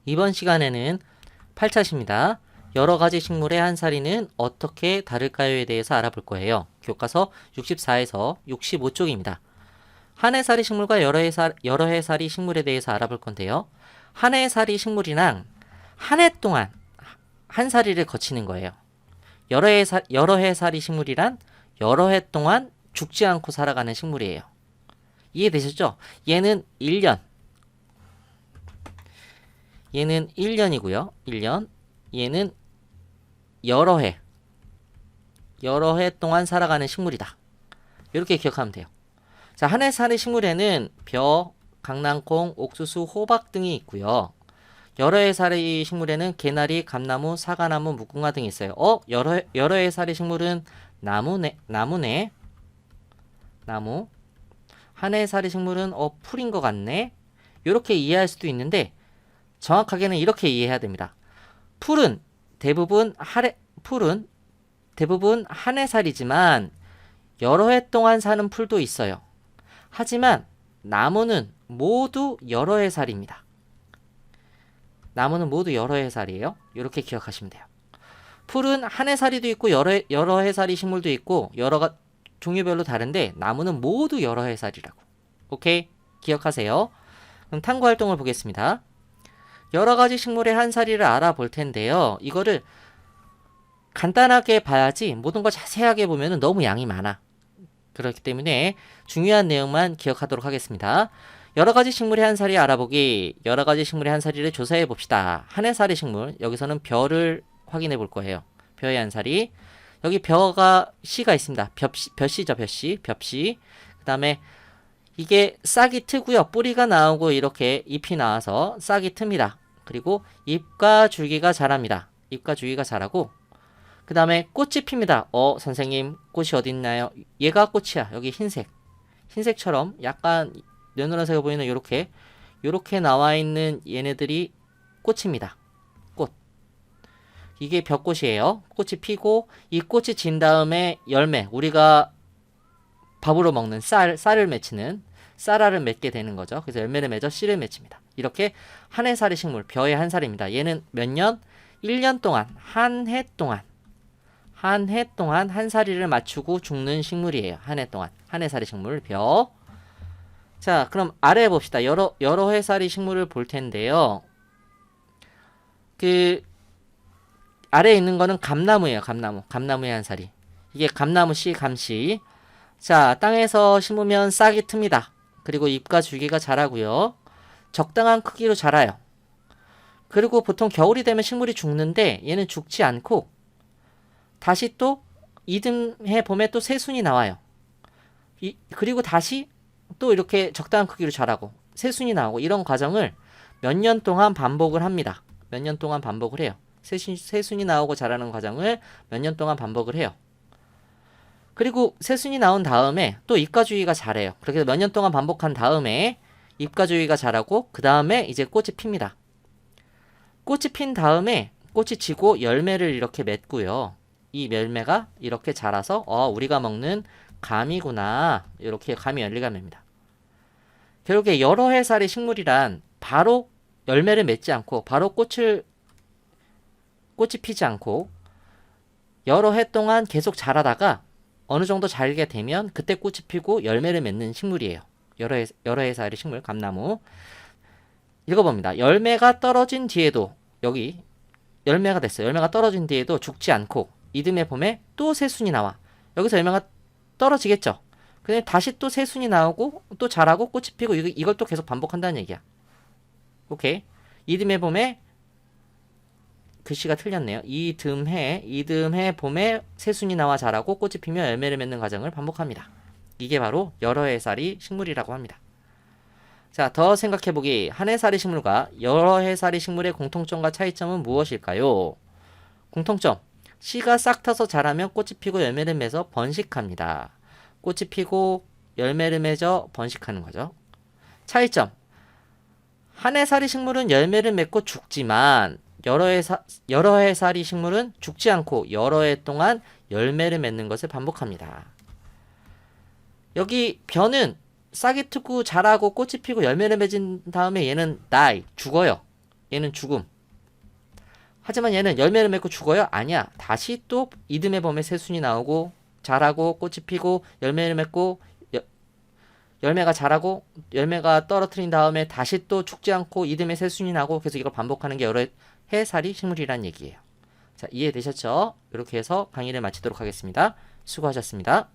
이번 시간에는 8차시입니다. 여러가지 식물의 한 사리는 어떻게 다를까요에 대해서 알아볼 거예요. 교과서 64에서 65쪽입니다. 한 해살이 식물과 여러 해살이 식물에 대해서 알아볼 건데요. 한 해살이 식물이랑 한 해 동안 한 사리를 거치는 거예요. 여러 해살이 식물이란 여러 해 동안 죽지 않고 살아가는 식물이에요. 이해되셨죠? 얘는 1년, 얘는 1년이고요. 1년. 얘는 여러 해 동안 살아가는 식물이다. 이렇게 기억하면 돼요. 자, 한 해살이 식물에는 벼, 강낭콩, 옥수수, 호박 등이 있고요. 여러 해살이 식물에는 개나리, 감나무, 사과나무, 무궁화 등이 있어요. 여러 해살이 식물은 나무. 한 해살이 식물은 풀인 것 같네. 이렇게 이해할 수도 있는데 정확하게는 이렇게 이해해야 됩니다. 풀은 대부분 한 해살이지만 여러 해 동안 사는 풀도 있어요. 하지만 나무는 모두 여러 해살입니다. 나무는 모두 여러 해살이에요. 이렇게 기억하시면 돼요. 풀은 한 해살이도 있고 여러 해살이 식물도 있고 여러 종류별로 다른데 나무는 모두 여러 해살이라고. 오케이? 기억하세요. 그럼 탐구 활동을 보겠습니다. 여러 가지 식물의 한 사리를 알아볼 텐데요. 이거를 간단하게 봐야지 모든 걸 자세하게 보면 너무 양이 많아. 그렇기 때문에 중요한 내용만 기억하도록 하겠습니다. 여러 가지 식물의 한 사리 알아보기. 여러 가지 식물의 한 사리를 조사해 봅시다. 한 해살이 식물. 여기서는 벼를 확인해 볼 거예요. 벼의 한 사리. 여기 벼가 씨가 있습니다. 벼씨죠, 벼씨. 그 다음에 이게 싹이 트고요. 뿌리가 나오고 이렇게 잎이 나와서 싹이 틉니다. 그리고 잎과 줄기가 자랍니다. 잎과 줄기가 자라고 그 다음에 꽃이 핍니다. 선생님 꽃이 어디 있나요? 얘가 꽃이야. 여기 흰색처럼 약간 느느러져 보이는 요렇게 나와 있는 얘네들이 꽃입니다. 꽃. 이게 벼꽃이에요. 꽃이 피고 이 꽃이 진 다음에 열매, 우리가 밥으로 먹는 쌀을 맺히는 쌀알을 맺게 되는 거죠. 그래서 열매를 맺어 씨를 맺힙니다. 이렇게 한 해살이 식물, 벼의 한 살입니다. 얘는 몇 년? 1년 동안, 한 해 동안 한 사리를 맞추고 죽는 식물이에요. 한 해 동안. 한 해살이 식물, 벼. 자, 그럼 아래 봅시다. 여러 해살이 식물을 볼 텐데요. 그, 아래에 있는 거는 감나무예요. 감나무의 한 사리. 이게 감나무씨, 감씨. 자, 땅에서 심으면 싹이 틉니다. 그리고 잎과 줄기가 자라고요. 적당한 크기로 자라요. 그리고 보통 겨울이 되면 식물이 죽는데 얘는 죽지 않고 다시 또 이듬해 봄에 또 새순이 나와요. 그리고 다시 또 이렇게 적당한 크기로 자라고 새순이 나오고 이런 과정을 몇 년 동안 반복을 합니다. 몇 년 동안 반복을 해요. 새순이 나오고 자라는 과정을 몇 년 동안 반복을 해요. 그리고 새순이 나온 다음에 또 잎과 줄기가 자라요. 그렇게 몇 년 동안 반복한 다음에 잎과 줄기가 자라고 그 다음에 이제 꽃이 핍니다. 꽃이 핀 다음에 꽃이 지고 열매를 이렇게 맺고요. 이 열매가 이렇게 자라서 우리가 먹는 감이구나. 이렇게 감이 열리가 맵니다. 결국에 여러 해살의 식물이란 바로 열매를 맺지 않고 바로 꽃이 피지 않고 여러 해 동안 계속 자라다가 어느 정도 자라게 되면 그때 꽃이 피고 열매를 맺는 식물이에요. 여러 해살의 식물, 감나무. 읽어봅니다. 열매가 떨어진 뒤에도 여기 열매가 됐어요. 열매가 떨어진 뒤에도 죽지 않고 이듬해 봄에 또 새순이 나와. 여기서 열매가 떨어지겠죠. 근데 다시 또 새순이 나오고 또 자라고 꽃이 피고 이걸 또 계속 반복한다는 얘기야. 오케이. 이듬해 봄에 글씨가 틀렸네요. 이듬해 봄에 새순이 나와 자라고 꽃이 피며 열매를 맺는 과정을 반복합니다. 이게 바로 여러 해살이 식물이라고 합니다. 자, 더 생각해보기. 한 해살이 식물과 여러 해살이 식물의 공통점과 차이점은 무엇일까요? 공통점. 씨가 싹 타서 자라면 꽃이 피고 열매를 맺어 번식합니다. 꽃이 피고 열매를 맺어 번식하는 거죠. 차이점. 한 해살이 식물은 열매를 맺고 죽지만 여러 해살이 식물은 죽지 않고 여러 해 동안 열매를 맺는 것을 반복합니다. 여기 벼는 싹이 트고 자라고 꽃이 피고 열매를 맺은 다음에 얘는 죽어요. 얘는 죽음. 하지만 얘는 열매를 맺고 죽어요? 아니야. 다시 또 이듬해 봄에 새순이 나오고 자라고 꽃이 피고 열매를 맺고 열매가 자라고 열매가 떨어뜨린 다음에 다시 또 죽지 않고 이듬해 새순이 나고 계속 이걸 반복하는 게 여러 해살이 식물이란 얘기예요. 자, 이해되셨죠? 이렇게 해서 강의를 마치도록 하겠습니다. 수고하셨습니다.